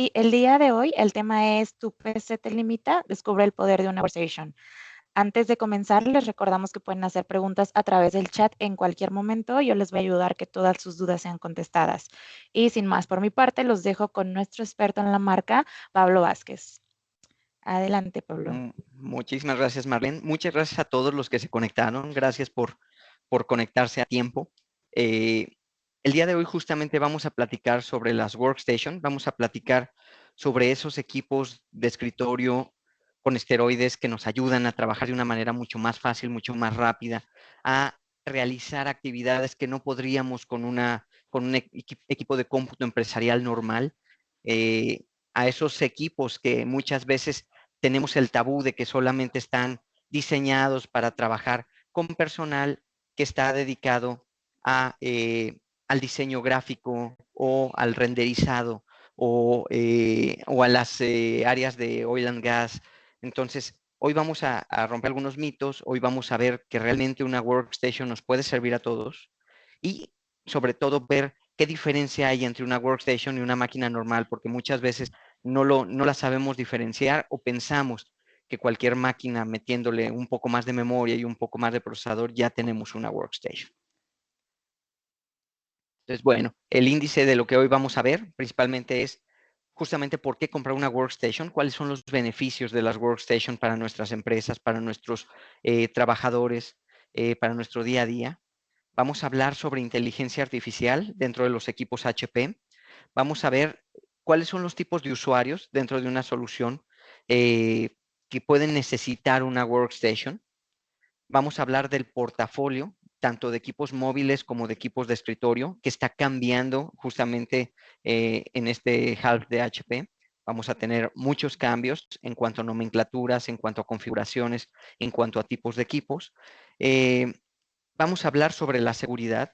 Y el día de hoy el tema es ¿Tu PC te limita? Descubre el poder de una workstation. Antes de comenzar, les recordamos que pueden hacer preguntas a través del chat en cualquier momento. Yo les voy a ayudar a que todas sus dudas sean contestadas. Y sin más por mi parte, los dejo con nuestro experto en la marca, Pablo Vázquez. Adelante, Pablo. Muchísimas gracias, Marlene. Muchas gracias a todos los que se conectaron. Gracias por conectarse a tiempo. Eh, el día de hoy justamente vamos a platicar sobre las workstation. Vamos a platicar sobre esos equipos de escritorio con esteroides que nos ayudan a trabajar de una manera mucho más fácil, mucho más rápida, a realizar actividades que no podríamos con un equipo de cómputo empresarial normal. Eh, a esos equipos que muchas veces tenemos el tabú de que solamente están diseñados para trabajar con personal que está dedicado al diseño gráfico o al renderizado o a las áreas de oil and gas. Entonces, hoy vamos a romper algunos mitos, hoy vamos a ver que realmente una workstation nos puede servir a todos y sobre todo ver qué diferencia hay entre una workstation y una máquina normal, porque muchas veces no la sabemos diferenciar o pensamos que cualquier máquina metiéndole un poco más de memoria y un poco más de procesador ya tenemos una workstation. Entonces, bueno, el índice de lo que hoy vamos a ver principalmente es justamente por qué comprar una workstation, cuáles son los beneficios de las workstation para nuestras empresas, para nuestros trabajadores, para nuestro día a día. Vamos a hablar sobre inteligencia artificial dentro de los equipos HP. Vamos a ver cuáles son los tipos de usuarios dentro de una solución que pueden necesitar una workstation. Vamos a hablar del portafolio, tanto de equipos móviles como de equipos de escritorio, que está cambiando justamente en este half de HP. Vamos a tener muchos cambios en cuanto a nomenclaturas, en cuanto a configuraciones, en cuanto a tipos de equipos. Eh, Vamos a hablar sobre la seguridad.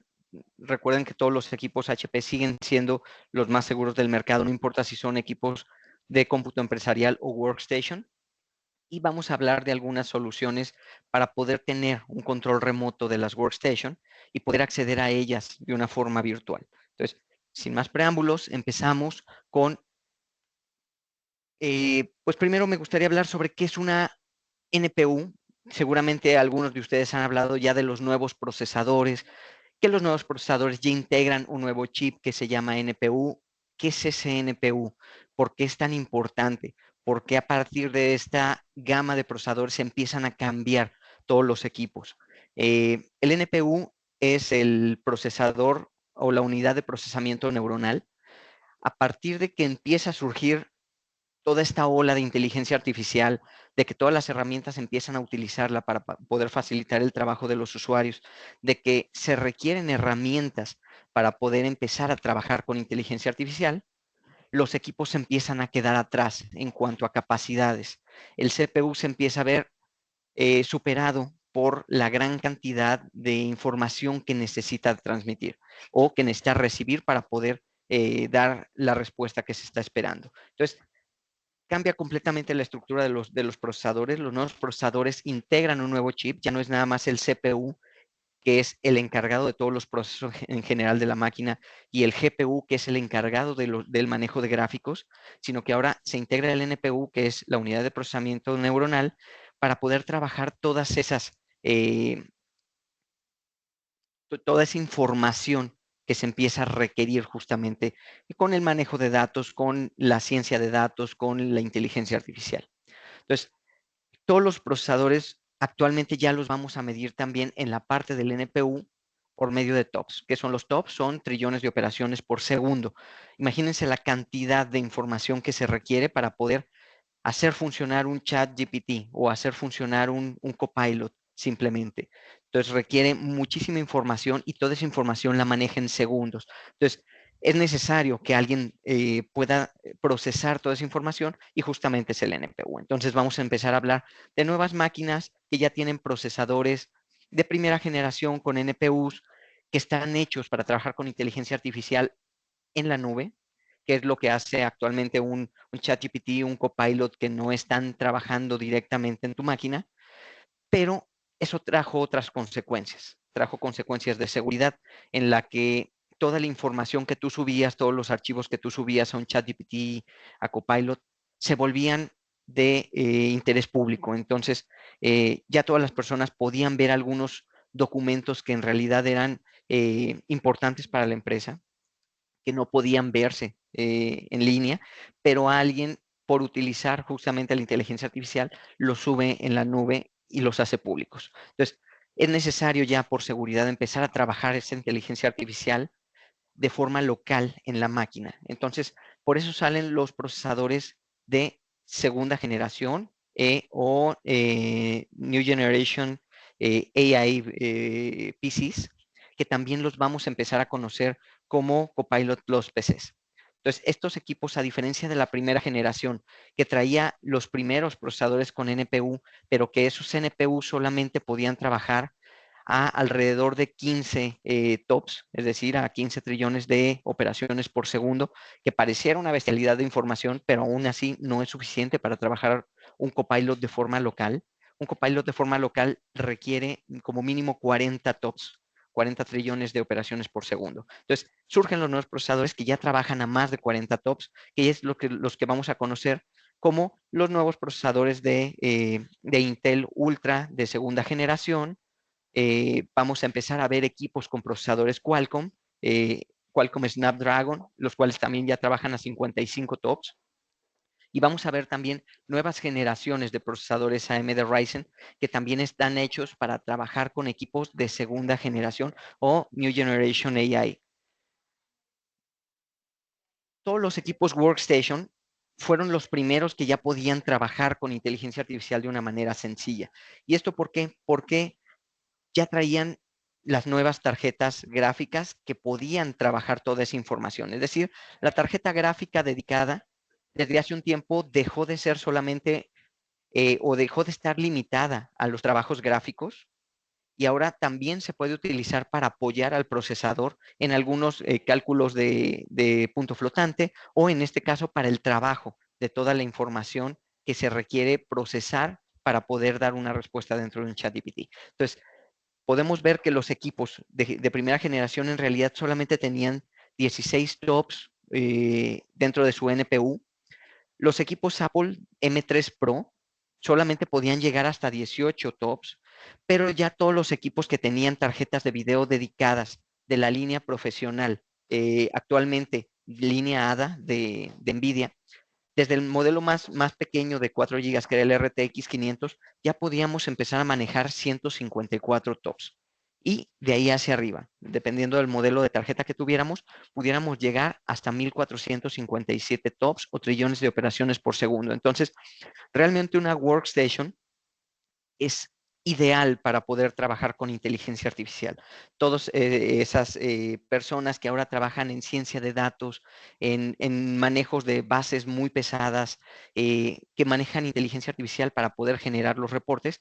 Recuerden que todos los equipos HP siguen siendo los más seguros del mercado, no importa si son equipos de cómputo empresarial o workstation. Y vamos a hablar de algunas soluciones para poder tener un control remoto de las workstation y poder acceder a ellas de una forma virtual. Entonces, sin más preámbulos, empezamos con, pues primero me gustaría hablar sobre qué es una NPU. Seguramente algunos de ustedes han hablado ya de los nuevos procesadores, que los nuevos procesadores ya integran un nuevo chip que se llama NPU. ¿Qué es ese NPU? ¿Por qué es tan importante? ¿Por qué a partir de esta gama de procesadores empiezan a cambiar todos los equipos? El NPU es el procesador o la unidad de procesamiento neuronal. A partir de que empieza a surgir toda esta ola de inteligencia artificial, de que todas las herramientas empiezan a utilizarla para poder facilitar el trabajo de los usuarios, de que se requieren herramientas para poder empezar a trabajar con inteligencia artificial, los equipos se empiezan a quedar atrás en cuanto a capacidades. El CPU se empieza a ver superado por la gran cantidad de información que necesita transmitir o que necesita recibir para poder dar la respuesta que se está esperando. Entonces, cambia completamente la estructura de los procesadores. Los nuevos procesadores integran un nuevo chip, ya no es nada más el CPU, que es el encargado de todos los procesos en general de la máquina, y el GPU, que es el encargado del manejo de gráficos, sino que ahora se integra el NPU, que es la unidad de procesamiento neuronal, para poder trabajar todas esas, toda esa información que se empieza a requerir justamente con el manejo de datos, con la ciencia de datos, con la inteligencia artificial. Entonces, todos los procesadores actualmente ya los vamos a medir también en la parte del NPU por medio de TOPS. ¿Qué son los TOPS? Son trillones de operaciones por segundo. Imagínense la cantidad de información que se requiere para poder hacer funcionar un chat GPT o hacer funcionar un copilot simplemente. Entonces requiere muchísima información y toda esa información la maneja en segundos. Entonces es necesario que alguien pueda procesar toda esa información y justamente es el NPU. Entonces vamos a empezar a hablar de nuevas máquinas que ya tienen procesadores de primera generación con NPUs que están hechos para trabajar con inteligencia artificial en la nube, que es lo que hace actualmente un ChatGPT, un Copilot que no están trabajando directamente en tu máquina, pero eso trajo otras consecuencias. Trajo consecuencias de seguridad en la que toda la información que tú subías, todos los archivos que tú subías a un ChatGPT, a Copilot, se volvían de interés público. Entonces, ya todas las personas podían ver algunos documentos que en realidad eran importantes para la empresa, que no podían verse en línea, pero alguien, por utilizar justamente la inteligencia artificial, los sube en la nube y los hace públicos. Entonces, es necesario ya por seguridad empezar a trabajar esa inteligencia artificial de forma local en la máquina. Entonces, por eso salen los procesadores de segunda generación o New Generation AI PCs, que también los vamos a empezar a conocer como Copilot Plus PCs. Entonces, estos equipos, a diferencia de la primera generación, que traía los primeros procesadores con NPU, pero que esos NPU solamente podían trabajar a alrededor de 15 TOPS, es decir, a 15 trillones de operaciones por segundo, que pareciera una bestialidad de información, pero aún así no es suficiente para trabajar un copilot de forma local. Un copilot de forma local requiere como mínimo 40 TOPS, 40 trillones de operaciones por segundo. Entonces, surgen los nuevos procesadores que ya trabajan a más de 40 TOPS, que es los que vamos a conocer como los nuevos procesadores de Intel Ultra de segunda generación. Vamos a empezar a ver equipos con procesadores Qualcomm, Qualcomm Snapdragon, los cuales también ya trabajan a 55 TOPS. Y vamos a ver también nuevas generaciones de procesadores AMD Ryzen que también están hechos para trabajar con equipos de segunda generación o New Generation AI. Todos los equipos Workstation fueron los primeros que ya podían trabajar con inteligencia artificial de una manera sencilla. ¿Y esto por qué? Porque ya traían las nuevas tarjetas gráficas que podían trabajar toda esa información. Es decir, la tarjeta gráfica dedicada desde hace un tiempo dejó de ser solamente o dejó de estar limitada a los trabajos gráficos y ahora también se puede utilizar para apoyar al procesador en algunos cálculos de punto flotante o en este caso para el trabajo de toda la información que se requiere procesar para poder dar una respuesta dentro de un ChatGPT. Entonces, podemos ver que los equipos de primera generación en realidad solamente tenían 16 TOPS dentro de su NPU. Los equipos Apple M3 Pro solamente podían llegar hasta 18 TOPS, pero ya todos los equipos que tenían tarjetas de video dedicadas de la línea profesional, actualmente línea ADA de NVIDIA, desde el modelo más pequeño de 4 GB, que era el RTX 500, ya podíamos empezar a manejar 154 TOPS. Y de ahí hacia arriba, dependiendo del modelo de tarjeta que tuviéramos, pudiéramos llegar hasta 1457 TOPS o trillones de operaciones por segundo. Entonces, realmente una workstation es ideal para poder trabajar con inteligencia artificial. Todas esas personas que ahora trabajan en ciencia de datos, en manejos de bases muy pesadas, que manejan inteligencia artificial para poder generar los reportes,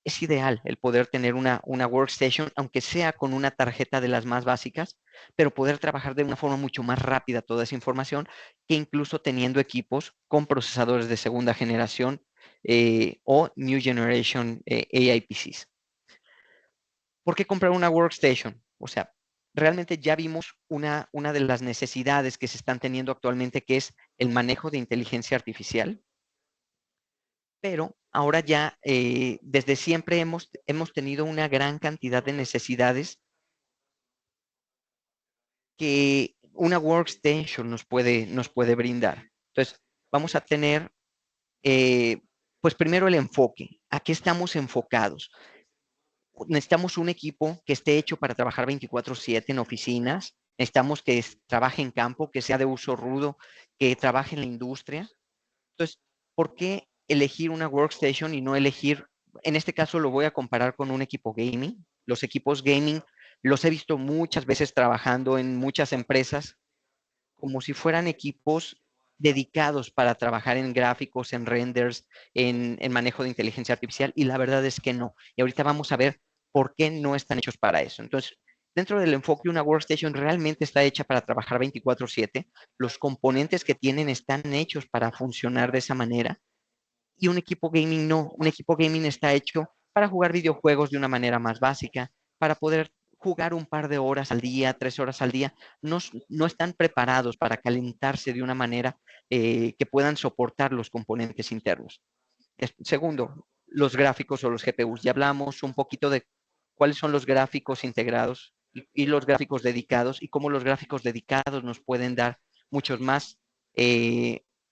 es ideal el poder tener una workstation, aunque sea con una tarjeta de las más básicas, pero poder trabajar de una forma mucho más rápida toda esa información que incluso teniendo equipos con procesadores de segunda generación o New Generation AI PCs. ¿Por qué comprar una workstation? O sea, realmente ya vimos una de las necesidades que se están teniendo actualmente, que es el manejo de inteligencia artificial, pero ahora ya desde siempre hemos tenido una gran cantidad de necesidades que una workstation nos puede brindar. Entonces, vamos a tener, pues primero el enfoque. ¿A qué estamos enfocados? Necesitamos un equipo que esté hecho para trabajar 24/7 en oficinas. Necesitamos que trabaje en campo, que sea de uso rudo, que trabaje en la industria. Entonces, ¿por qué elegir una workstation y no elegir, en este caso lo voy a comparar con un equipo gaming? Los equipos gaming los he visto muchas veces trabajando en muchas empresas como si fueran equipos dedicados para trabajar en gráficos, en renders, en manejo de inteligencia artificial, y la verdad es que no. Y ahorita vamos a ver por qué no están hechos para eso. Entonces, dentro del enfoque, una workstation realmente está hecha para trabajar 24/7. Los componentes que tienen están hechos para funcionar de esa manera. Y un equipo gaming no. Un equipo gaming está hecho para jugar videojuegos de una manera más básica, para poder jugar un par de horas al día, 3 horas al día, no están preparados para calentarse de una manera que puedan soportar los componentes internos. Segundo, los gráficos o los GPUs. Ya hablamos un poquito de cuáles son los gráficos integrados y los gráficos dedicados y cómo los gráficos dedicados nos pueden dar muchos más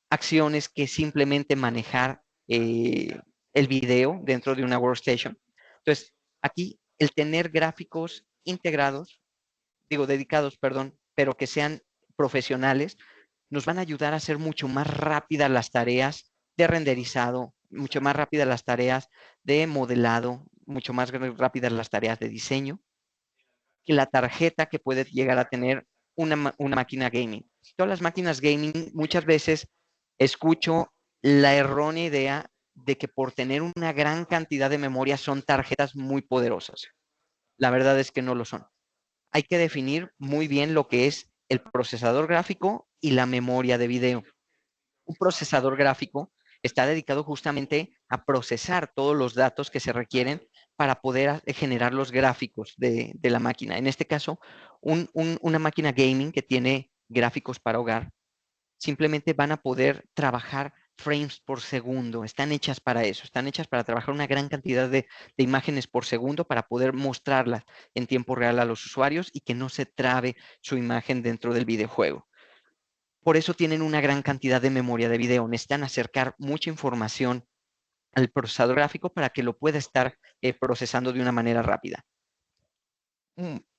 acciones que simplemente manejar el video dentro de una workstation. Entonces, aquí el tener gráficos integrados, dedicados, perdón, pero que sean profesionales, nos van a ayudar a hacer mucho más rápidas las tareas de renderizado, mucho más rápidas las tareas de modelado, mucho más rápidas las tareas de diseño, que la tarjeta que puede llegar a tener una máquina gaming. Todas las máquinas gaming, muchas veces escucho la errónea idea de que por tener una gran cantidad de memoria son tarjetas muy poderosas. La verdad es que no lo son. Hay que definir muy bien lo que es el procesador gráfico y la memoria de video. Un procesador gráfico está dedicado justamente a procesar todos los datos que se requieren para poder generar los gráficos de la máquina. En este caso, una máquina gaming que tiene gráficos para hogar, simplemente van a poder trabajar frames por segundo. Están hechas para eso, están hechas para trabajar una gran cantidad de imágenes por segundo para poder mostrarlas en tiempo real a los usuarios y que no se trabe su imagen dentro del videojuego. Por eso tienen una gran cantidad de memoria de video. Necesitan acercar mucha información al procesador gráfico para que lo pueda estar procesando de una manera rápida.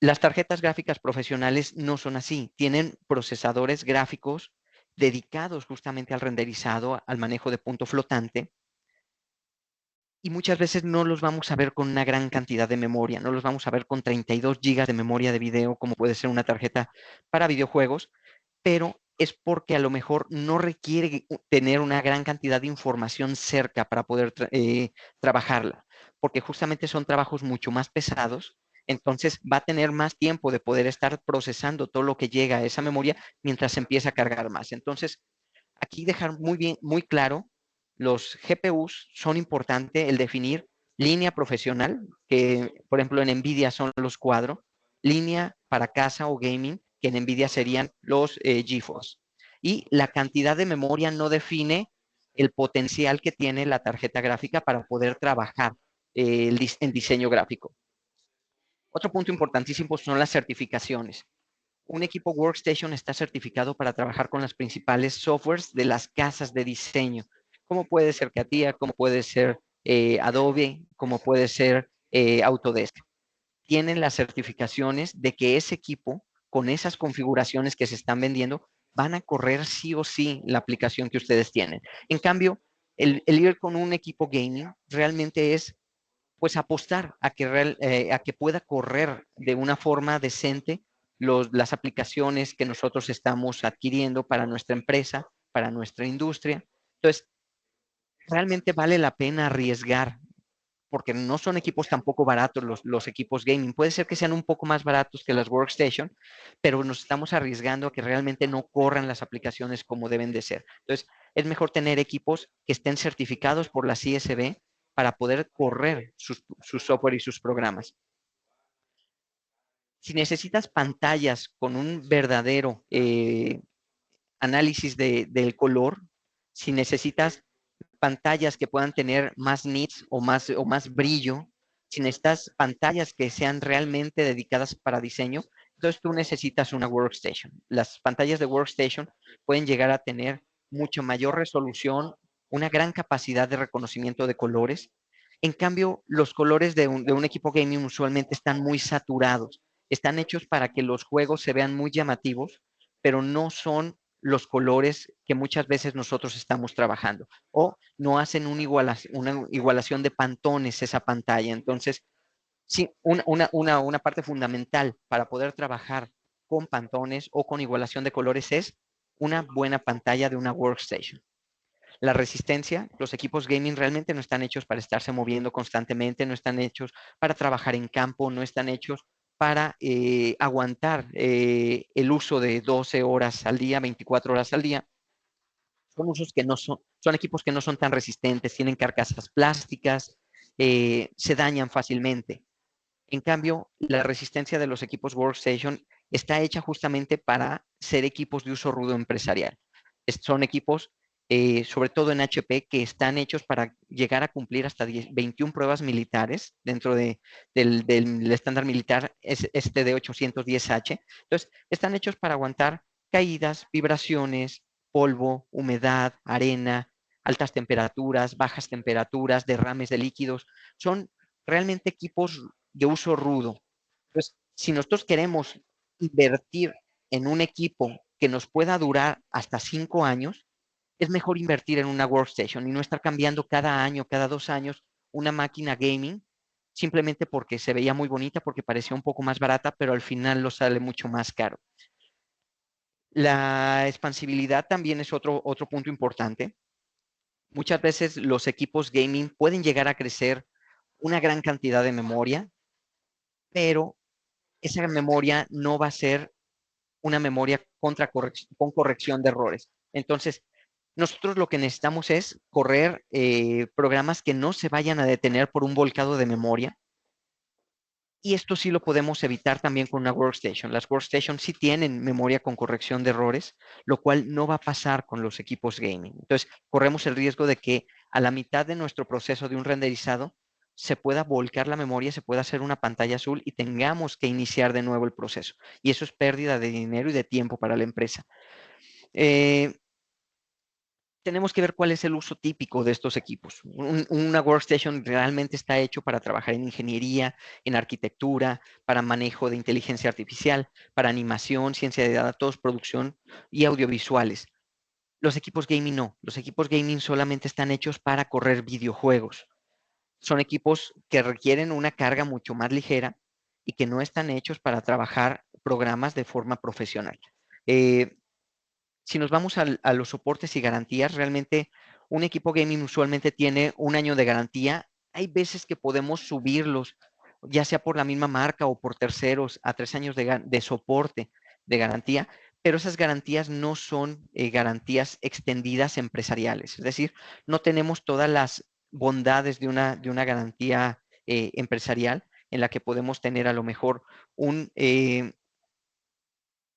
Las tarjetas gráficas profesionales no son así. Tienen procesadores gráficos dedicados justamente al renderizado, al manejo de punto flotante. Y muchas veces no los vamos a ver con una gran cantidad de memoria. No los vamos a ver con 32 GB de memoria de video, como puede ser una tarjeta para videojuegos, pero es porque a lo mejor no requiere tener una gran cantidad de información cerca para poder trabajarla, porque justamente son trabajos mucho más pesados, entonces va a tener más tiempo de poder estar procesando todo lo que llega a esa memoria mientras se empieza a cargar más. Entonces, aquí dejar muy bien, muy claro, los GPUs son importantes el definir línea profesional, que por ejemplo en NVIDIA son los cuadros, línea para casa o gaming, que en NVIDIA serían los GeForce. Y la cantidad de memoria no define el potencial que tiene la tarjeta gráfica para poder trabajar en diseño gráfico. Otro punto importantísimo son las certificaciones. Un equipo Workstation está certificado para trabajar con las principales softwares de las casas de diseño, como puede ser CATIA, como puede ser Adobe, como puede ser Autodesk. Tienen las certificaciones de que ese equipo, con esas configuraciones que se están vendiendo, van a correr sí o sí la aplicación que ustedes tienen. En cambio, el ir con un equipo gaming realmente es pues apostar a que pueda correr de una forma decente las aplicaciones que nosotros estamos adquiriendo para nuestra empresa, para nuestra industria. Entonces, realmente vale la pena arriesgar, porque no son equipos tampoco baratos los equipos gaming. Puede ser que sean un poco más baratos que las Workstation, pero nos estamos arriesgando a que realmente no corran las aplicaciones como deben de ser. Entonces, es mejor tener equipos que estén certificados por la CSB para poder correr su software y sus programas. Si necesitas pantallas con un verdadero análisis del color, si necesitas pantallas que puedan tener más nits o más brillo, si necesitas pantallas que sean realmente dedicadas para diseño, entonces tú necesitas una workstation. Las pantallas de workstation pueden llegar a tener mucho mayor resolución, una gran capacidad de reconocimiento de colores. En cambio, los colores de un equipo gaming usualmente están muy saturados. Están hechos para que los juegos se vean muy llamativos, pero no son los colores que muchas veces nosotros estamos trabajando o no hacen una igualación de pantones esa pantalla. Entonces, sí, una parte fundamental para poder trabajar con pantones o con igualación de colores es una buena pantalla de una workstation. La resistencia, los equipos gaming realmente no están hechos para estarse moviendo constantemente, no están hechos para trabajar en campo, no están hechos para aguantar el uso de 12 horas al día, 24 horas al día. Son usos que no son equipos que no son tan resistentes, tienen carcasas plásticas, se dañan fácilmente. En cambio, la resistencia de los equipos Workstation está hecha justamente para ser equipos de uso rudo empresarial. Son equipos, sobre todo en HP, que están hechos para llegar a cumplir hasta 21 pruebas militares dentro del estándar militar de 810H. Entonces, están hechos para aguantar caídas, vibraciones, polvo, humedad, arena, altas temperaturas, bajas temperaturas, derrames de líquidos. Son realmente equipos de uso rudo. Entonces, si nosotros queremos invertir en un equipo que nos pueda durar hasta 5 años, es mejor invertir en una workstation y no estar cambiando cada año, cada 2 años, una máquina gaming, simplemente porque se veía muy bonita, porque parecía un poco más barata, pero al final lo sale mucho más caro. La expansibilidad también es otro punto importante. Muchas veces los equipos gaming pueden llegar a crecer una gran cantidad de memoria, pero esa memoria no va a ser una memoria con corrección de errores. Entonces, nosotros lo que necesitamos es correr programas que no se vayan a detener por un volcado de memoria. Y esto sí lo podemos evitar también con una workstation. Las workstations sí tienen memoria con corrección de errores, lo cual no va a pasar con los equipos gaming. Entonces, corremos el riesgo de que a la mitad de nuestro proceso de un renderizado se pueda volcar la memoria, se pueda hacer una pantalla azul y tengamos que iniciar de nuevo el proceso. Y eso es pérdida de dinero y de tiempo para la empresa. Tenemos que ver cuál es el uso típico de estos equipos. Una workstation realmente está hecho para trabajar en ingeniería, en arquitectura, para manejo de inteligencia artificial, para animación, ciencia de datos, producción y audiovisuales. Los equipos gaming no. Los equipos gaming solamente están hechos para correr videojuegos. Son equipos que requieren una carga mucho más ligera y que no están hechos para trabajar programas de forma profesional. Si nos vamos a los soportes y garantías, realmente un equipo gaming usualmente tiene 1 año de garantía. Hay veces que podemos subirlos, ya sea por la misma marca o por terceros, a 3 años de soporte de garantía, pero esas garantías no son garantías extendidas empresariales. Es decir, no tenemos todas las bondades de una garantía empresarial en la que podemos tener a lo mejor un,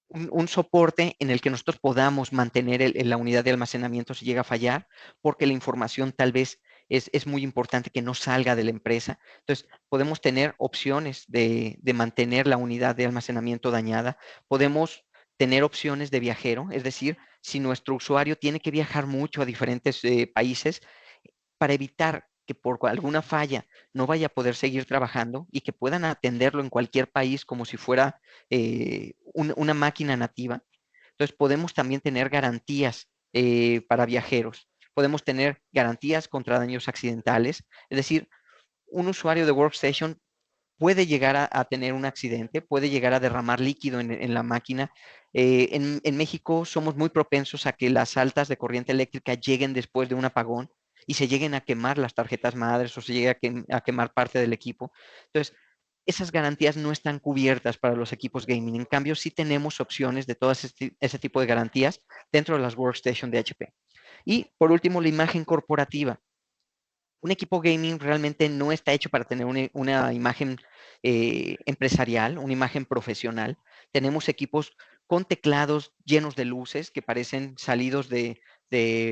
un soporte en el que nosotros podamos mantener la unidad de almacenamiento si llega a fallar, porque la información tal vez es muy importante que no salga de la empresa. Entonces, podemos tener opciones de mantener la unidad de almacenamiento dañada. Podemos tener opciones de viajero, es decir, si nuestro usuario tiene que viajar mucho a diferentes países, para evitar que por alguna falla no vaya a poder seguir trabajando y que puedan atenderlo en cualquier país como si fuera una máquina nativa. Entonces podemos también tener garantías para viajeros. Podemos tener garantías contra daños accidentales. Es decir, un usuario de Workstation puede llegar a tener un accidente, puede llegar a derramar líquido en la máquina. En México somos muy propensos a que las altas de corriente eléctrica lleguen después de un apagón y se lleguen a quemar las tarjetas madres o se llegue a quemar parte del equipo. Entonces, esas garantías no están cubiertas para los equipos gaming. En cambio, sí tenemos opciones de todo ese tipo de garantías dentro de las workstations de HP. Y por último, la imagen corporativa. Un equipo gaming realmente no está hecho para tener una imagen empresarial, una imagen profesional. Tenemos equipos con teclados llenos de luces que parecen salidos de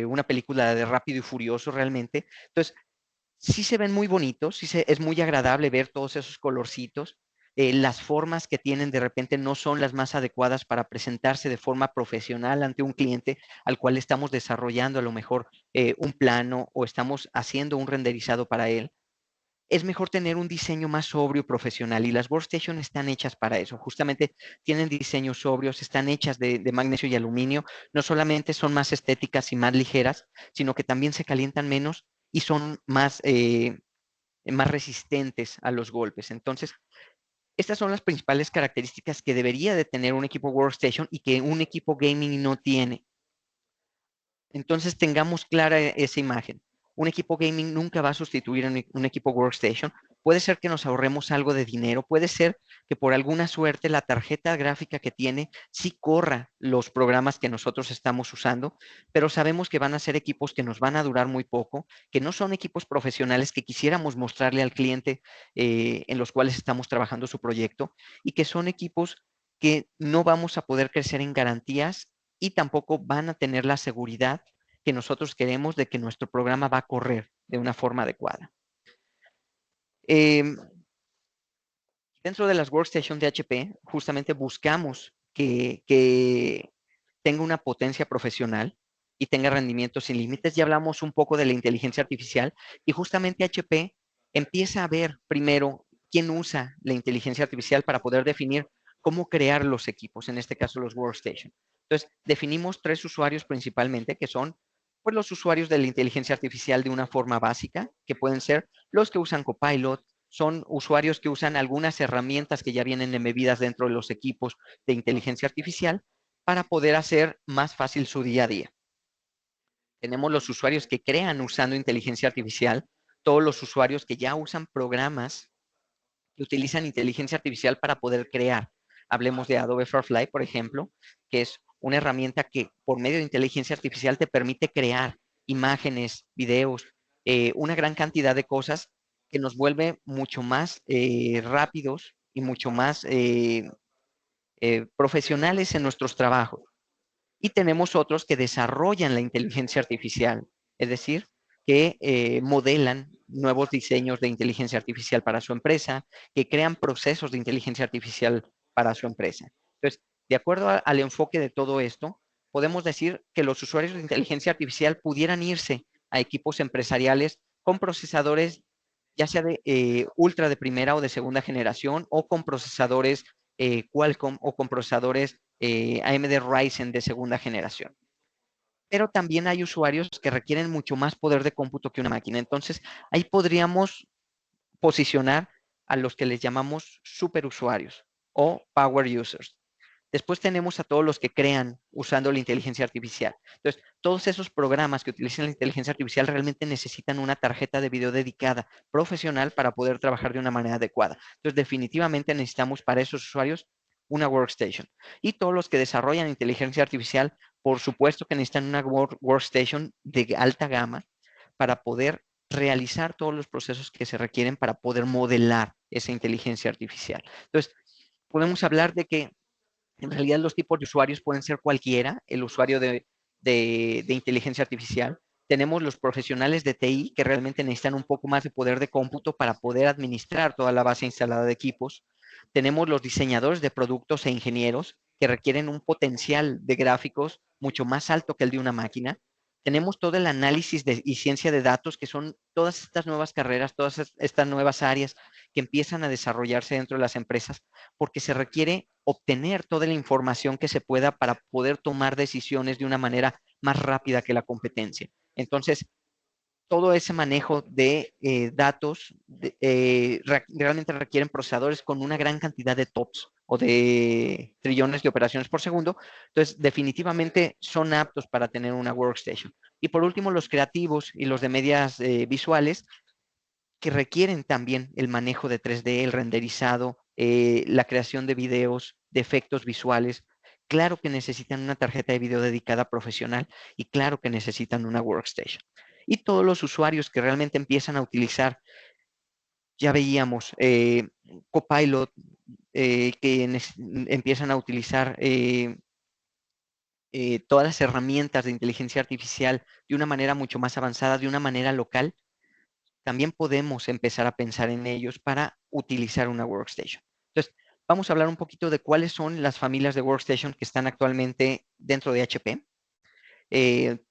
una película de Rápido y Furioso realmente. Entonces, sí se ven muy bonitos, es muy agradable ver todos esos colorcitos. Las formas que tienen de repente no son las más adecuadas para presentarse de forma profesional ante un cliente al cual estamos desarrollando a lo mejor un plano o estamos haciendo un renderizado para él. Es mejor tener un diseño más sobrio profesional y las workstations están hechas para eso. Justamente tienen diseños sobrios, están hechas de magnesio y aluminio. No solamente son más estéticas y más ligeras, sino que también se calientan menos y son más resistentes a los golpes. Entonces, estas son las principales características que debería de tener un equipo workstation y que un equipo gaming no tiene. Entonces, tengamos clara esa imagen. Un equipo gaming nunca va a sustituir a un equipo workstation, puede ser que nos ahorremos algo de dinero, puede ser que por alguna suerte la tarjeta gráfica que tiene sí corra los programas que nosotros estamos usando, pero sabemos que van a ser equipos que nos van a durar muy poco, que no son equipos profesionales que quisiéramos mostrarle al cliente en los cuales estamos trabajando su proyecto y que son equipos que no vamos a poder crecer en garantías y tampoco van a tener la seguridad que nosotros queremos de que nuestro programa va a correr de una forma adecuada. Dentro de las workstations de HP, justamente buscamos que tenga una potencia profesional y tenga rendimientos sin límites. Ya hablamos un poco de la inteligencia artificial y justamente HP empieza a ver primero quién usa la inteligencia artificial para poder definir cómo crear los equipos, en este caso los workstations. Entonces, definimos 3 usuarios principalmente, que son pues, los usuarios de la inteligencia artificial de una forma básica, que pueden ser los que usan Copilot, son usuarios que usan algunas herramientas que ya vienen embebidas dentro de los equipos de inteligencia artificial para poder hacer más fácil su día a día. Tenemos los usuarios que crean usando inteligencia artificial, todos los usuarios que ya usan programas que utilizan inteligencia artificial para poder crear. Hablemos de Adobe Firefly, por ejemplo, que es una herramienta que por medio de inteligencia artificial te permite crear imágenes, videos, una gran cantidad de cosas que nos vuelve mucho más rápidos y mucho más profesionales en nuestros trabajos. Y tenemos otros que desarrollan la inteligencia artificial, es decir, que modelan nuevos diseños de inteligencia artificial para su empresa, que crean procesos de inteligencia artificial para su empresa. Entonces, de acuerdo al enfoque de todo esto, podemos decir que los usuarios de inteligencia artificial pudieran irse a equipos empresariales con procesadores ya sea de ultra de primera o de segunda generación o con procesadores Qualcomm o con procesadores AMD Ryzen de segunda generación. Pero también hay usuarios que requieren mucho más poder de cómputo que una máquina. Entonces, ahí podríamos posicionar a los que les llamamos superusuarios o power users. Después tenemos a todos los que crean usando la inteligencia artificial. Entonces, todos esos programas que utilizan la inteligencia artificial realmente necesitan una tarjeta de video dedicada, profesional, para poder trabajar de una manera adecuada. Entonces, definitivamente necesitamos para esos usuarios una workstation. Y todos los que desarrollan inteligencia artificial, por supuesto que necesitan una workstation de alta gama para poder realizar todos los procesos que se requieren para poder modelar esa inteligencia artificial. Entonces, podemos hablar de que en realidad los tipos de usuarios pueden ser cualquiera, el usuario de inteligencia artificial. Tenemos los profesionales de TI que realmente necesitan un poco más de poder de cómputo para poder administrar toda la base instalada de equipos. Tenemos los diseñadores de productos e ingenieros que requieren un potencial de gráficos mucho más alto que el de una máquina. Tenemos todo el análisis y ciencia de datos, que son todas estas nuevas carreras, todas estas nuevas áreas que empiezan a desarrollarse dentro de las empresas, porque se requiere obtener toda la información que se pueda para poder tomar decisiones de una manera más rápida que la competencia. Entonces, todo ese manejo de datos realmente requieren procesadores con una gran cantidad de TOPS o de trillones de operaciones por segundo. Entonces, definitivamente son aptos para tener una workstation. Y por último, los creativos y los de medias visuales que requieren también el manejo de 3D, el renderizado, la creación de videos, de efectos visuales. Claro que necesitan una tarjeta de video dedicada profesional y claro que necesitan una workstation. Y todos los usuarios que realmente empiezan a utilizar, ya veíamos, Copilot, que empiezan a utilizar todas las herramientas de inteligencia artificial de una manera mucho más avanzada, de una manera local, también podemos empezar a pensar en ellos para utilizar una workstation. Entonces, vamos a hablar un poquito de cuáles son las familias de workstation que están actualmente dentro de HP.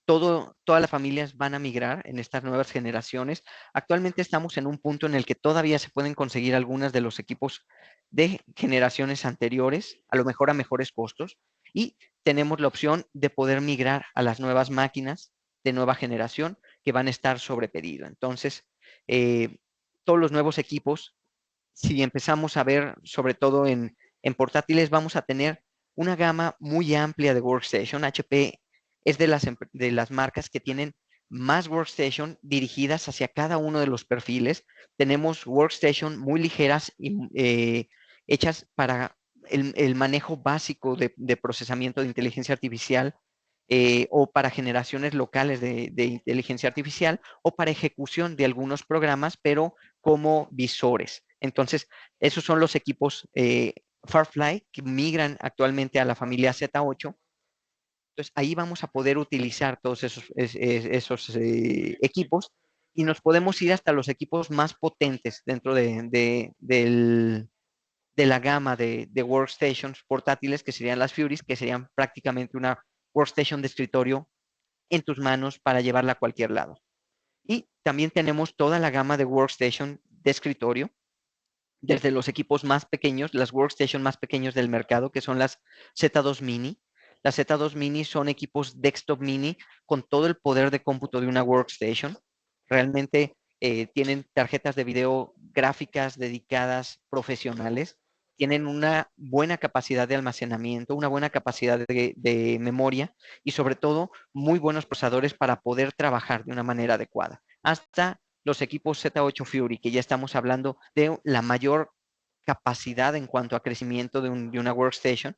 Todas las familias van a migrar en estas nuevas generaciones. Actualmente estamos en un punto en el que todavía se pueden conseguir algunas de los equipos de generaciones anteriores, a lo mejor a mejores costos, y tenemos la opción de poder migrar a las nuevas máquinas de nueva generación que van a estar sobre pedido. Entonces, todos los nuevos equipos, si empezamos a ver, sobre todo en portátiles, vamos a tener una gama muy amplia de workstation. HP es de las marcas que tienen más workstation dirigidas hacia cada uno de los perfiles. Tenemos workstation muy ligeras y hechas para el manejo básico de procesamiento de inteligencia artificial, o para generaciones locales de inteligencia artificial, o para ejecución de algunos programas, pero como visores. Entonces, esos son los equipos Firefly que migran actualmente a la familia Z8. Entonces, ahí vamos a poder utilizar todos esos equipos, y nos podemos ir hasta los equipos más potentes dentro de la gama de workstations portátiles, que serían las Furies, que serían prácticamente una workstation de escritorio en tus manos para llevarla a cualquier lado. Y también tenemos toda la gama de workstation de escritorio, desde los equipos más pequeños, las workstation más pequeños del mercado, que son las Z2 Mini. Las Z2 Mini son equipos desktop mini con todo el poder de cómputo de una workstation. Realmente tienen tarjetas de video gráficas dedicadas profesionales, tienen una buena capacidad de almacenamiento, una buena capacidad de memoria, y sobre todo muy buenos procesadores para poder trabajar de una manera adecuada. Hasta los equipos Z8 Fury, que ya estamos hablando de la mayor capacidad en cuanto a crecimiento de una workstation,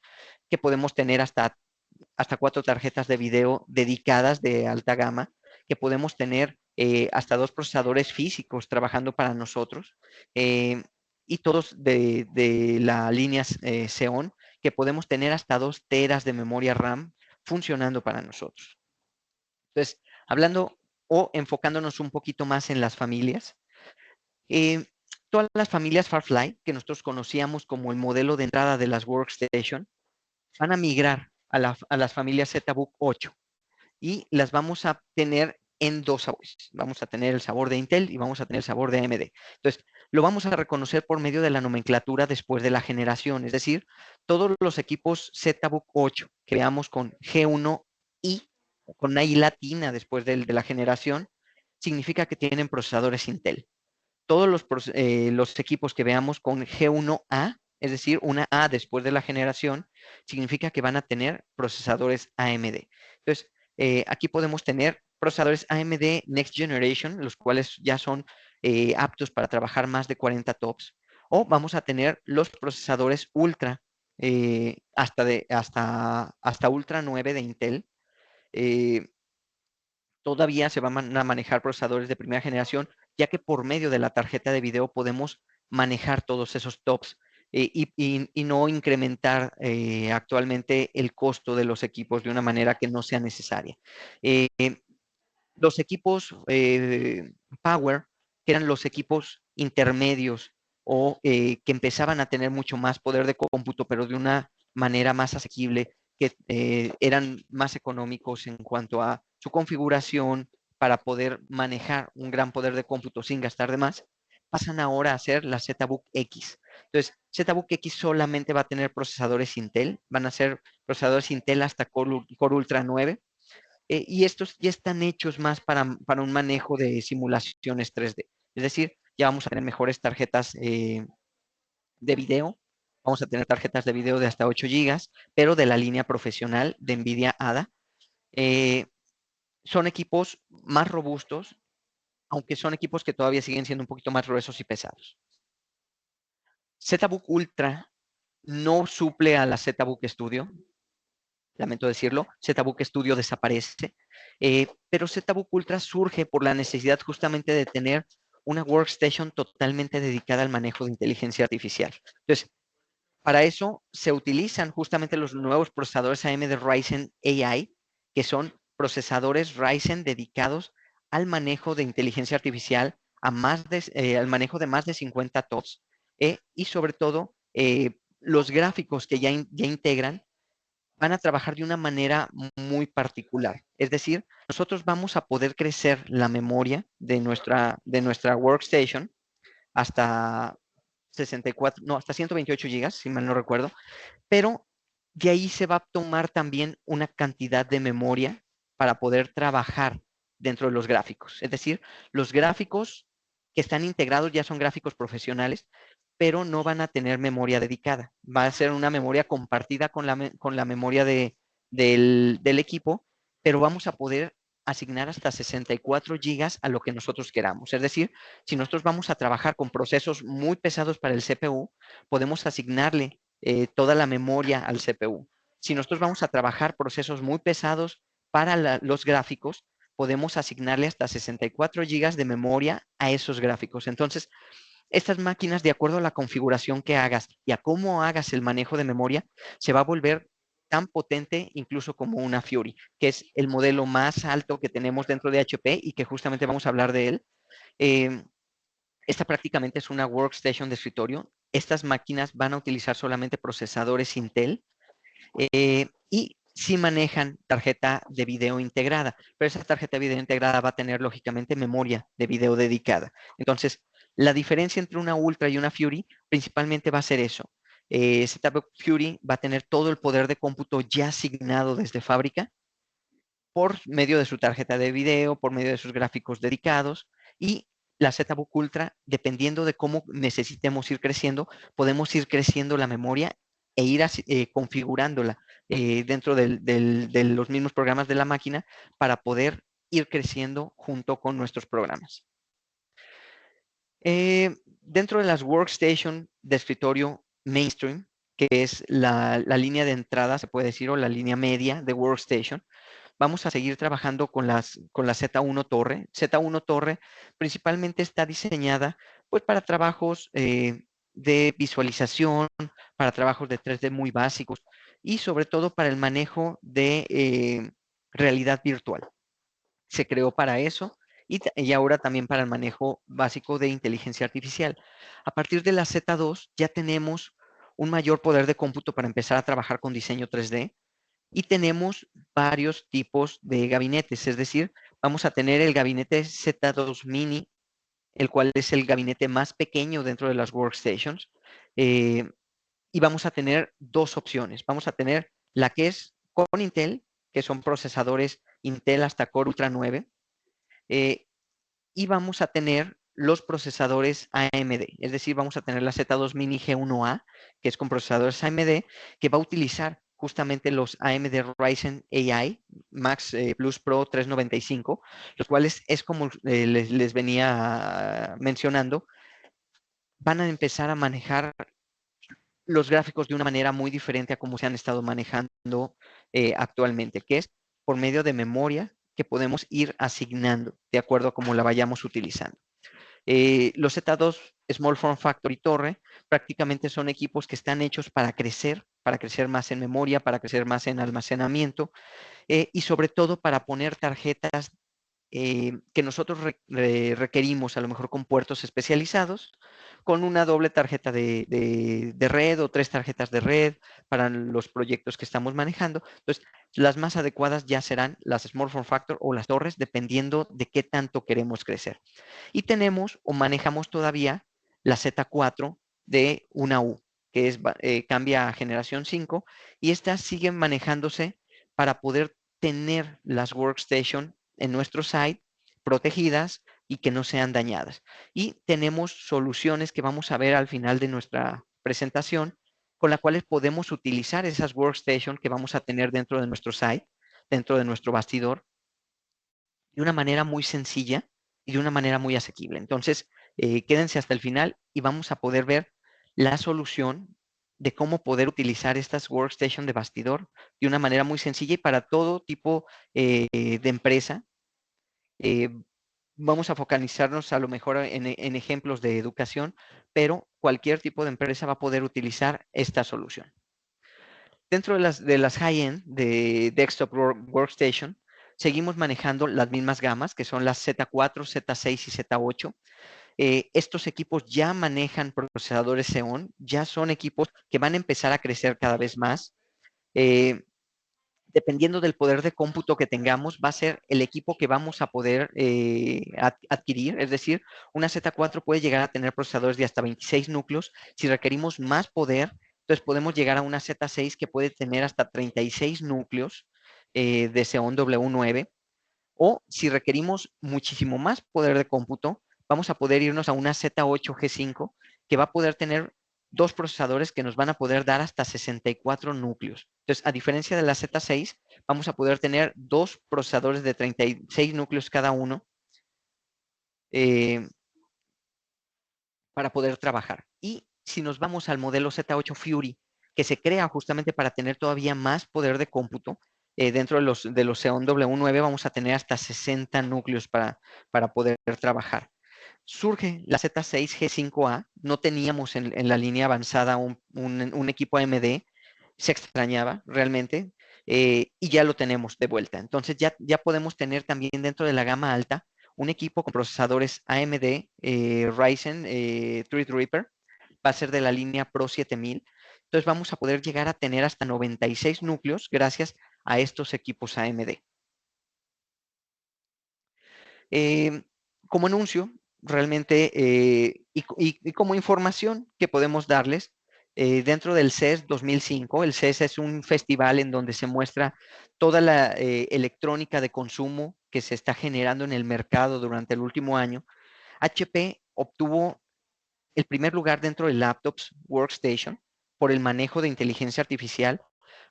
que podemos tener hasta 4 tarjetas de video dedicadas de alta gama, que podemos tener hasta 2 procesadores físicos trabajando para nosotros, y todos de la línea Xeon, que podemos tener hasta 2 teras de memoria RAM funcionando para nosotros. Entonces, hablando o enfocándonos un poquito más en las familias, todas las familias Firefly que nosotros conocíamos como el modelo de entrada de las workstation van a migrar a las familias ZBook 8, y las vamos a tener en 2 sabores. Vamos a tener el sabor de Intel y vamos a tener el sabor de AMD. Entonces, lo vamos a reconocer por medio de la nomenclatura después de la generación, es decir, todos los equipos ZBook 8 que veamos con G1i, con una I latina después de la generación, significa que tienen procesadores Intel. Todos los equipos que veamos con G1A, es decir, una A después de la generación, significa que van a tener procesadores AMD. Entonces, aquí podemos tener procesadores AMD Next Generation, los cuales ya son aptos para trabajar más de 40 TOPS, o vamos a tener los procesadores Ultra, hasta Ultra 9 de Intel. Todavía se van a manejar procesadores de primera generación, ya que por medio de la tarjeta de video podemos manejar todos esos TOPS, y no incrementar actualmente el costo de los equipos de una manera que no sea necesaria. Los equipos Power, que eran los equipos intermedios, o que empezaban a tener mucho más poder de cómputo, pero de una manera más asequible, que eran más económicos en cuanto a su configuración para poder manejar un gran poder de cómputo sin gastar de más, pasan ahora a ser la ZBook X. Entonces, ZBook X solamente va a tener procesadores Intel, van a ser procesadores Intel hasta Core Ultra 9, y estos ya están hechos más para un manejo de simulaciones 3D. Es decir, ya vamos a tener mejores tarjetas de video. Vamos a tener tarjetas de video de hasta 8 GB, pero de la línea profesional de NVIDIA ADA. Son equipos más robustos, aunque son equipos que todavía siguen siendo un poquito más gruesos y pesados. ZBook Ultra no suple a la ZBook Studio. Lamento decirlo, ZBook Studio desaparece, pero ZBook Ultra surge por la necesidad justamente de tener una workstation totalmente dedicada al manejo de inteligencia artificial. Entonces, para eso se utilizan justamente los nuevos procesadores AMD Ryzen AI, que son procesadores Ryzen dedicados al manejo de inteligencia artificial, al manejo de más de 50 TOPS, y sobre todo los gráficos que ya integran van a trabajar de una manera muy particular. Es decir, nosotros vamos a poder crecer la memoria de nuestra workstation hasta 64, no, hasta 128 GB, si mal no recuerdo, pero de ahí se va a tomar también una cantidad de memoria para poder trabajar dentro de los gráficos. Es decir, los gráficos que están integrados ya son gráficos profesionales, pero no van a tener memoria dedicada. Va a ser una memoria compartida con la memoria del equipo, pero vamos a poder asignar hasta 64 gigas a lo que nosotros queramos. Es decir, si nosotros vamos a trabajar con procesos muy pesados para el CPU, podemos asignarle toda la memoria al CPU. Si nosotros vamos a trabajar procesos muy pesados para los gráficos, podemos asignarle hasta 64 gigas de memoria a esos gráficos. Entonces, estas máquinas, de acuerdo a la configuración que hagas y a cómo hagas el manejo de memoria, se va a volver tan potente incluso como una Fury, que es el modelo más alto que tenemos dentro de HP y que justamente vamos a hablar de él. Esta prácticamente es una workstation de escritorio. Estas máquinas van a utilizar solamente procesadores Intel y sí manejan tarjeta de video integrada, pero esa tarjeta de video integrada va a tener lógicamente memoria de video dedicada. Entonces, la diferencia entre una Ultra y una Fury principalmente va a ser eso. ZBook Fury va a tener todo el poder de cómputo ya asignado desde fábrica por medio de su tarjeta de video, por medio de sus gráficos dedicados, y la ZBook Ultra, dependiendo de cómo necesitemos ir creciendo, podemos ir creciendo la memoria e ir configurándola dentro de los mismos programas de la máquina para poder ir creciendo junto con nuestros programas. Dentro de las workstation de escritorio mainstream, que es la línea de entrada, se puede decir, o la línea media de workstation, vamos a seguir trabajando con la Z1 Torre. Z1 Torre principalmente está diseñada pues, para trabajos de visualización, para trabajos de 3D muy básicos y sobre todo para el manejo de realidad virtual. Se creó para eso y ahora también para el manejo básico de inteligencia artificial. A partir de la Z2 ya tenemos un mayor poder de cómputo para empezar a trabajar con diseño 3D. Y tenemos varios tipos de gabinetes, es decir, vamos a tener el gabinete Z2 Mini, el cual es el gabinete más pequeño dentro de las workstations, y vamos a tener dos opciones. Vamos a tener la que es con Intel, que son procesadores Intel hasta Core Ultra 9, y vamos a tener los procesadores AMD, es decir, vamos a tener la Z2 Mini G1A, que es con procesadores AMD, que va a utilizar justamente los AMD Ryzen AI Max Plus Pro 395, los cuales es como les venía mencionando, van a empezar a manejar los gráficos de una manera muy diferente a como se han estado manejando actualmente, que es por medio de memoria que podemos ir asignando de acuerdo a cómo la vayamos utilizando. Los Z2 Small Form Factor y Torre prácticamente son equipos que están hechos para crecer más en memoria, para crecer más en almacenamiento y sobre todo para poner tarjetas que nosotros requerimos a lo mejor con puertos especializados, con una doble tarjeta de red o 3 tarjetas de red para los proyectos que estamos manejando. Entonces, las más adecuadas ya serán las Small Form Factor o las torres, dependiendo de qué tanto queremos crecer. Y tenemos o manejamos todavía la Z4 de una U, que es, cambia a generación 5, y estas siguen manejándose para poder tener las workstation en nuestro site protegidas y que no sean dañadas. Y tenemos soluciones que vamos a ver al final de nuestra presentación, con las cuales podemos utilizar esas workstations que vamos a tener dentro de nuestro site, dentro de nuestro bastidor, de una manera muy sencilla y de una manera muy asequible. Entonces, quédense hasta el final y vamos a poder ver la solución de cómo poder utilizar estas workstations de bastidor de una manera muy sencilla y para todo tipo de empresa. Vamos a focalizarnos a lo mejor en ejemplos de educación, pero cualquier tipo de empresa va a poder utilizar esta solución. Dentro de las high-end de Desktop Workstation, seguimos manejando las mismas gamas, que son las Z4, Z6 y Z8. Estos equipos ya manejan procesadores Xeon, ya son equipos que van a empezar a crecer cada vez más. Dependiendo del poder de cómputo que tengamos, va a ser el equipo que vamos a poder adquirir. Es decir, una Z4 puede llegar a tener procesadores de hasta 26 núcleos. Si requerimos más poder, entonces podemos llegar a una Z6 que puede tener hasta 36 núcleos de Xeon W9. O si requerimos muchísimo más poder de cómputo, vamos a poder irnos a una Z8 G5 que va a poder tener 2 procesadores que nos van a poder dar hasta 64 núcleos. Entonces, a diferencia de la Z6, vamos a poder tener 2 procesadores de 36 núcleos cada uno para poder trabajar. Y si nos vamos al modelo Z8 Fury, que se crea justamente para tener todavía más poder de cómputo, dentro de los Xeon W9 vamos a tener hasta 60 núcleos para poder trabajar. Surge la Z6 G5A, no teníamos en la línea avanzada un equipo AMD, se extrañaba realmente, y ya lo tenemos de vuelta. Entonces ya podemos tener también dentro de la gama alta un equipo con procesadores AMD Ryzen Threadripper, va a ser de la línea Pro 7000. Entonces vamos a poder llegar a tener hasta 96 núcleos gracias a estos equipos AMD. Como anuncio, realmente, y como información que podemos darles, dentro del CES 2005, el CES es un festival en donde se muestra toda la electrónica de consumo que se está generando en el mercado durante el último año. HP obtuvo el primer lugar dentro de laptops Workstation por el manejo de inteligencia artificial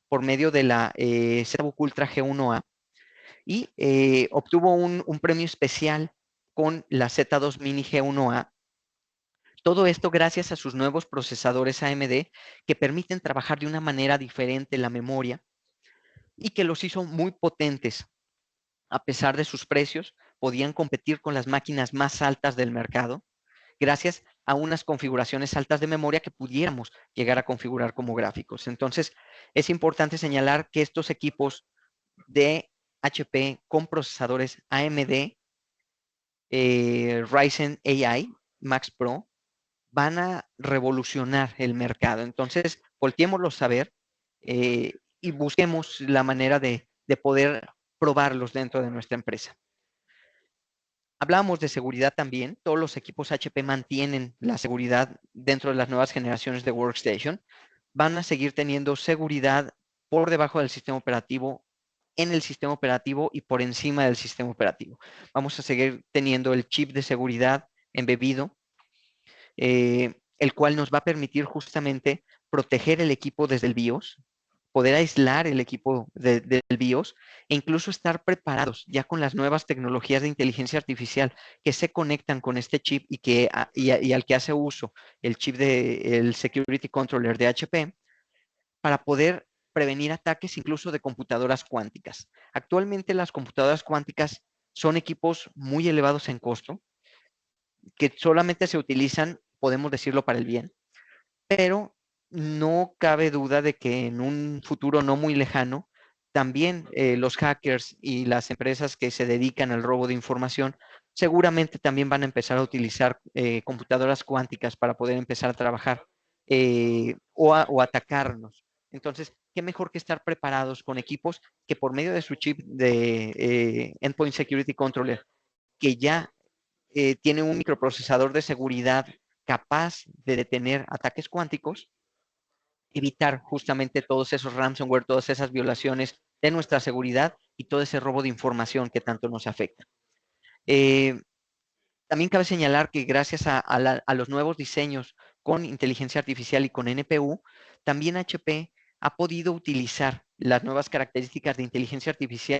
por medio de la ZBook Ultra G1A y obtuvo un premio especial con la Z2 Mini G1A. Todo esto gracias a sus nuevos procesadores AMD que permiten trabajar de una manera diferente la memoria y que los hizo muy potentes. A pesar de sus precios, podían competir con las máquinas más altas del mercado gracias a unas configuraciones altas de memoria que pudiéramos llegar a configurar como gráficos. Entonces, es importante señalar que estos equipos de HP con procesadores AMD, Ryzen AI Max Pro, van a revolucionar el mercado. Entonces, volteémoslos a ver y busquemos la manera de poder probarlos dentro de nuestra empresa. Hablábamos de seguridad también. Todos los equipos HP mantienen la seguridad dentro de las nuevas generaciones de Workstation. Van a seguir teniendo seguridad por debajo del sistema operativo, en el sistema operativo y por encima del sistema operativo. Vamos a seguir teniendo el chip de seguridad embebido, el cual nos va a permitir justamente proteger el equipo desde el BIOS, poder aislar el equipo del BIOS e incluso estar preparados ya con las nuevas tecnologías de inteligencia artificial que se conectan con este chip y al que hace uso el chip del Security Controller de HP para poder prevenir ataques incluso de computadoras cuánticas. Actualmente las computadoras cuánticas son equipos muy elevados en costo, que solamente se utilizan, podemos decirlo, para el bien, pero no cabe duda de que en un futuro no muy lejano, también los hackers y las empresas que se dedican al robo de información seguramente también van a empezar a utilizar computadoras cuánticas para poder empezar a trabajar o atacarnos. Entonces, qué mejor que estar preparados con equipos que por medio de su chip de Endpoint Security Controller, que ya tiene un microprocesador de seguridad capaz de detener ataques cuánticos, evitar justamente todos esos ransomware, todas esas violaciones de nuestra seguridad y todo ese robo de información que tanto nos afecta. También cabe señalar que gracias a los nuevos diseños con inteligencia artificial y con NPU, también HP ha podido utilizar las nuevas características de inteligencia artificial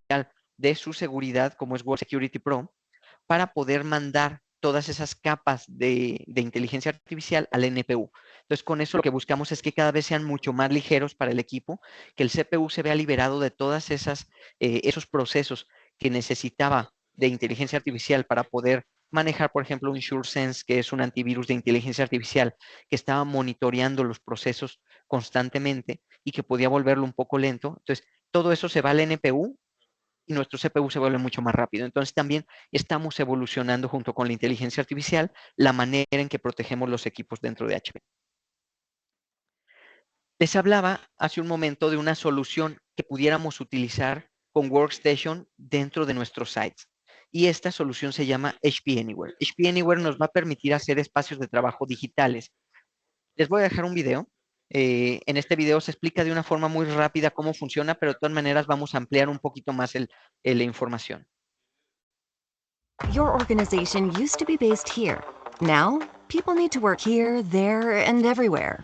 de su seguridad, como es World Security Pro, para poder mandar todas esas capas de inteligencia artificial al NPU. Entonces, con eso lo que buscamos es que cada vez sean mucho más ligeros para el equipo, que el CPU se vea liberado de todas esos procesos que necesitaba de inteligencia artificial para poder manejar, por ejemplo, un SureSense, que es un antivirus de inteligencia artificial que estaba monitoreando los procesos constantemente y que podía volverlo un poco lento. Entonces, todo eso se va al NPU y nuestro CPU se vuelve mucho más rápido. Entonces también estamos evolucionando junto con la inteligencia artificial la manera en que protegemos los equipos dentro de HP. Les hablaba hace un momento de una solución que pudiéramos utilizar con Workstation dentro de nuestros sites. Y esta solución se llama HP Anywhere. HP Anywhere nos va a permitir hacer espacios de trabajo digitales. Les voy a dejar un video. En este video se explica de una forma muy rápida cómo funciona, pero de todas maneras vamos a ampliar un poquito más la información. Your organization used to be based here. Now, people need to work here, there, and everywhere.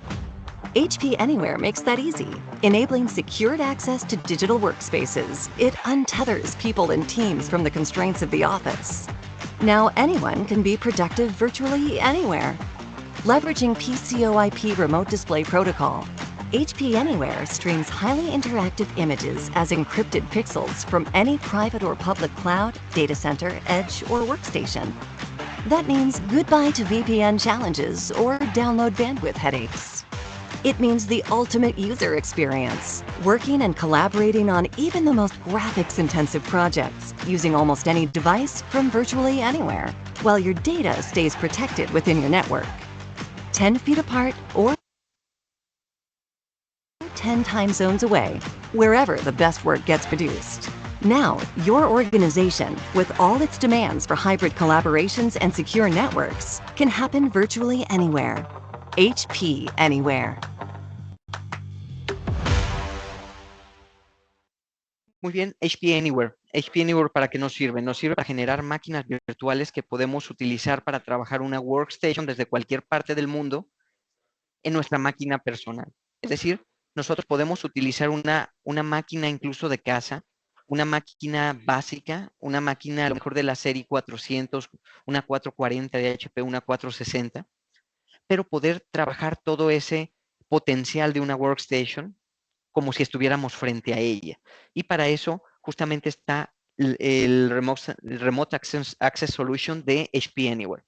HP Anywhere makes that easy, enabling secured access to digital workspaces. It untethers people and teams from the constraints of the office. Now anyone can be productive virtually anywhere. Leveraging PCOIP Remote Display Protocol, HP Anywhere streams highly interactive images as encrypted pixels from any private or public cloud, data center, edge, or workstation. That means goodbye to VPN challenges or download bandwidth headaches. It means the ultimate user experience, working and collaborating on even the most graphics-intensive projects, using almost any device from virtually anywhere, while your data stays protected within your network. 10 feet apart or 10 time zones away, wherever the best work gets produced. Now, your organization, with all its demands for hybrid collaborations and secure networks, can happen virtually anywhere. HP Anywhere. Muy bien, HP Anywhere. HP Anywhere, ¿para qué nos sirve? Nos sirve para generar máquinas virtuales que podemos utilizar para trabajar una workstation desde cualquier parte del mundo en nuestra máquina personal. Es decir, nosotros podemos utilizar una máquina incluso de casa, una máquina básica, una máquina a lo mejor de la serie 400, una 440 de HP, una 460, pero poder trabajar todo ese potencial de una workstation como si estuviéramos frente a ella. Y para eso justamente está el Remote Access Solution de HP Anywhere.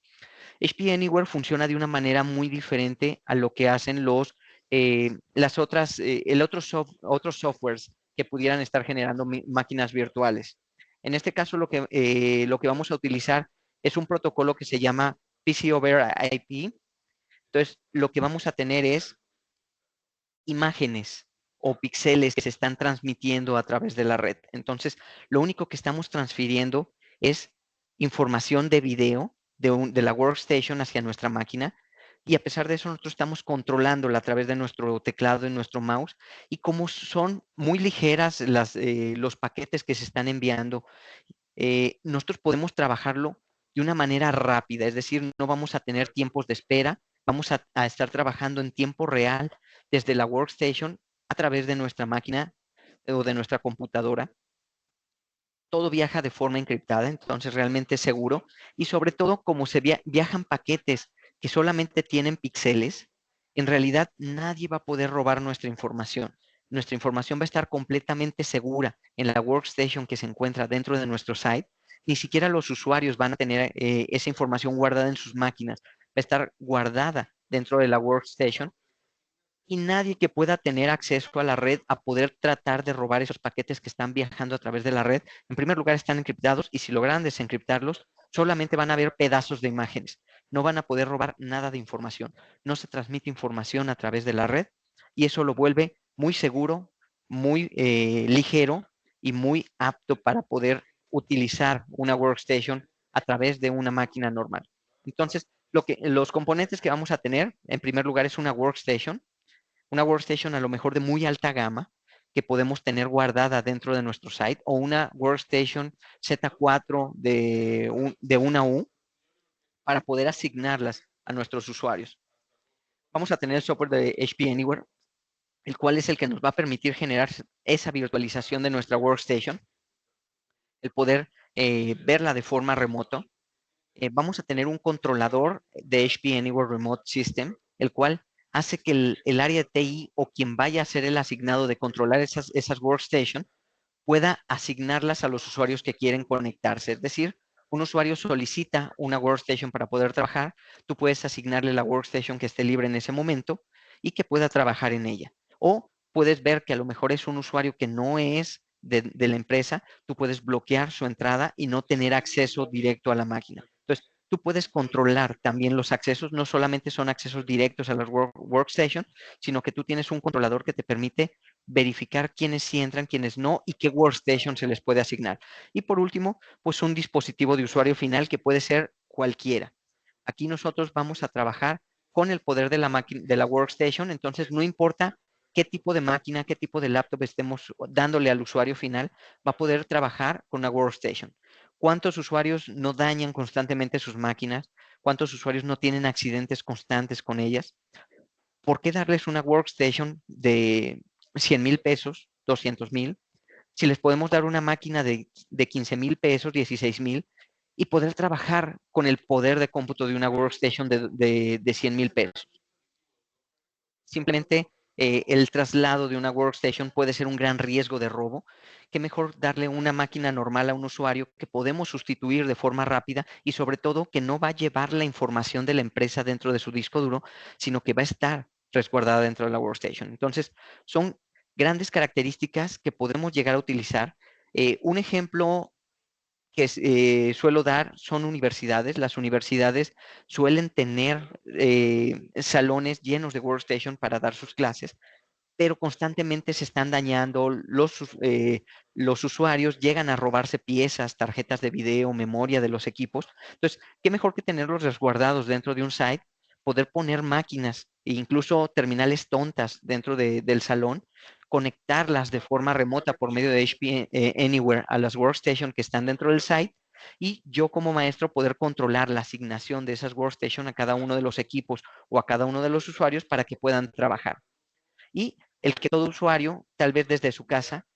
HP Anywhere funciona de una manera muy diferente a lo que hacen otros softwares que pudieran estar generando máquinas virtuales. En este caso, lo que vamos a utilizar es un protocolo que se llama PC over IP. Entonces, lo que vamos a tener es imágenes o píxeles que se están transmitiendo a través de la red. Entonces, lo único que estamos transfiriendo es información de video de la workstation hacia nuestra máquina, y a pesar de eso nosotros estamos controlándola a través de nuestro teclado y nuestro mouse, y como son muy ligeras los paquetes que se están enviando, nosotros podemos trabajarlo de una manera rápida, es decir, no vamos a tener tiempos de espera, vamos a estar trabajando en tiempo real desde la workstation a través de nuestra máquina o de nuestra computadora. Todo viaja de forma encriptada, entonces realmente es seguro, y sobre todo como se viajan paquetes que solamente tienen píxeles, en realidad nadie va a poder robar nuestra información. Nuestra información va a estar completamente segura en la workstation que se encuentra dentro de nuestro site. Ni siquiera los usuarios van a tener esa información guardada en sus máquinas. Va a estar guardada dentro de la workstation, y nadie que pueda tener acceso a la red a poder tratar de robar esos paquetes que están viajando a través de la red. En primer lugar, están encriptados, y si logran desencriptarlos, solamente van a ver pedazos de imágenes. No van a poder robar nada de información. No se transmite información a través de la red, y eso lo vuelve muy seguro, muy ligero y muy apto para poder utilizar una workstation a través de una máquina normal. Entonces, los componentes que vamos a tener, en primer lugar, es una workstation a lo mejor de muy alta gama que podemos tener guardada dentro de nuestro site, o una workstation Z4 de una U para poder asignarlas a nuestros usuarios. Vamos a tener el software de HP Anywhere, el cual es el que nos va a permitir generar esa virtualización de nuestra workstation, el poder verla de forma remota. Vamos a tener un controlador de HP Anywhere Remote System, el cual hace que el área de TI o quien vaya a ser el asignado de controlar esas workstations pueda asignarlas a los usuarios que quieren conectarse. Es decir, un usuario solicita una workstation para poder trabajar, tú puedes asignarle la workstation que esté libre en ese momento y que pueda trabajar en ella. O puedes ver que a lo mejor es un usuario que no es de la empresa, tú puedes bloquear su entrada y no tener acceso directo a la máquina. Entonces, tú puedes controlar también los accesos, no solamente son accesos directos a las workstations, sino que tú tienes un controlador que te permite verificar quiénes sí entran, quiénes no, y qué workstation se les puede asignar. Y por último, pues un dispositivo de usuario final que puede ser cualquiera. Aquí nosotros vamos a trabajar con el poder de la workstation, entonces no importa qué tipo de máquina, qué tipo de laptop estemos dándole al usuario final, va a poder trabajar con una workstation. ¿Cuántos usuarios no dañan constantemente sus máquinas? ¿Cuántos usuarios no tienen accidentes constantes con ellas? ¿Por qué darles una workstation de 100,000 pesos, 200,000, si les podemos dar una máquina de 15,000 pesos, 16,000, y poder trabajar con el poder de cómputo de una workstation de 100,000 pesos? Simplemente el traslado de una workstation puede ser un gran riesgo de robo. Qué mejor darle una máquina normal a un usuario que podemos sustituir de forma rápida y sobre todo que no va a llevar la información de la empresa dentro de su disco duro, sino que va a estar resguardada dentro de la workstation. Entonces, son grandes características que podemos llegar a utilizar. Un ejemplo que suelo dar son universidades. Las universidades suelen tener salones llenos de workstation para dar sus clases, pero constantemente se están dañando, los usuarios llegan a robarse piezas, tarjetas de video, memoria de los equipos. Entonces, qué mejor que tenerlos resguardados dentro de un site, poder poner máquinas e incluso terminales tontas dentro del salón, conectarlas de forma remota por medio de HP Anywhere a las workstations que están dentro del site, y yo como maestro poder controlar la asignación de esas workstations a cada uno de los equipos o a cada uno de los usuarios para que puedan trabajar. Y el que todo usuario, tal vez desde su casa,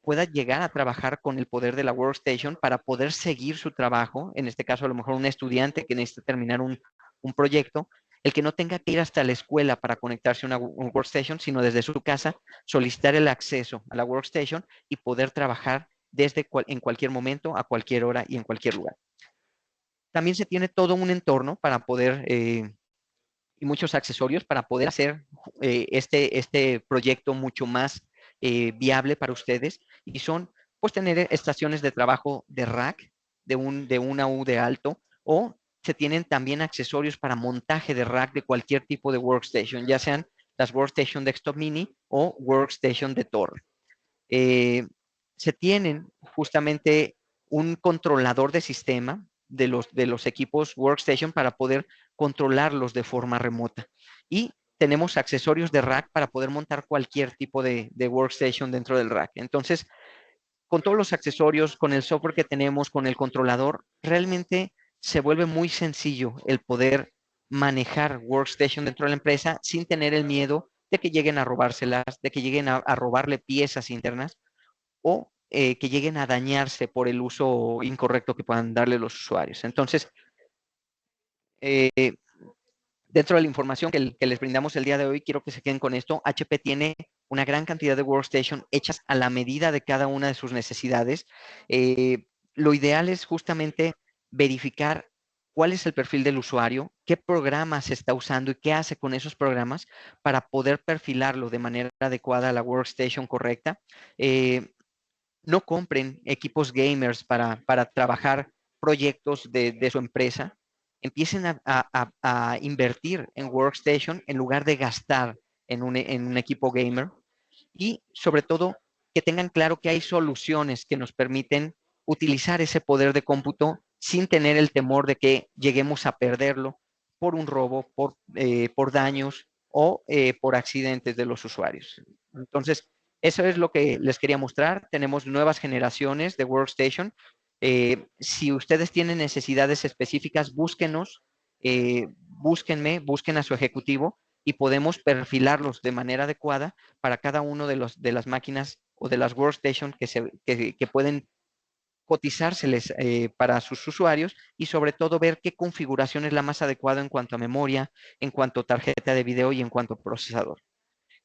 pueda llegar a trabajar con el poder de la workstation para poder seguir su trabajo. En este caso, a lo mejor un estudiante que necesita terminar un proyecto, el que no tenga que ir hasta la escuela para conectarse a una workstation, sino desde su casa solicitar el acceso a la workstation y poder trabajar en cualquier momento, a cualquier hora y en cualquier lugar. También se tiene todo un entorno para poder y muchos accesorios para poder hacer este proyecto mucho más viable para ustedes, y son pues tener estaciones de trabajo de rack de una U de alto, o se tienen también accesorios para montaje de rack de cualquier tipo de workstation, ya sean las workstation desktop mini o workstation de torre. Se tienen justamente un controlador de sistema de los equipos workstation para poder controlarlos de forma remota. Y tenemos accesorios de rack para poder montar cualquier tipo de workstation dentro del rack. Entonces, con todos los accesorios, con el software que tenemos, con el controlador, realmente se vuelve muy sencillo el poder manejar workstation dentro de la empresa sin tener el miedo de que lleguen a robárselas, de que lleguen a robarle piezas internas, o que lleguen a dañarse por el uso incorrecto que puedan darle los usuarios. Entonces, eh, dentro de la información que les brindamos el día de hoy, quiero que se queden con esto. HP tiene una gran cantidad de workstation hechas a la medida de cada una de sus necesidades. Lo ideal es justamente verificar cuál es el perfil del usuario, qué programas se está usando y qué hace con esos programas para poder perfilarlo de manera adecuada a la workstation correcta. No compren equipos gamers para trabajar proyectos de su empresa. Empiecen a invertir en workstation en lugar de gastar en un equipo gamer. Y sobre todo, que tengan claro que hay soluciones que nos permiten utilizar ese poder de cómputo sin tener el temor de que lleguemos a perderlo por un robo, por daños o por accidentes de los usuarios. Entonces, eso es lo que les quería mostrar. Tenemos nuevas generaciones de workstation. Si ustedes tienen necesidades específicas, búsquenos, búsquenme, busquen a su ejecutivo y podemos perfilarlos de manera adecuada para cada uno de las máquinas o de las workstation que pueden cotizárseles para sus usuarios, y sobre todo ver qué configuración es la más adecuada en cuanto a memoria, en cuanto a tarjeta de video y en cuanto a procesador.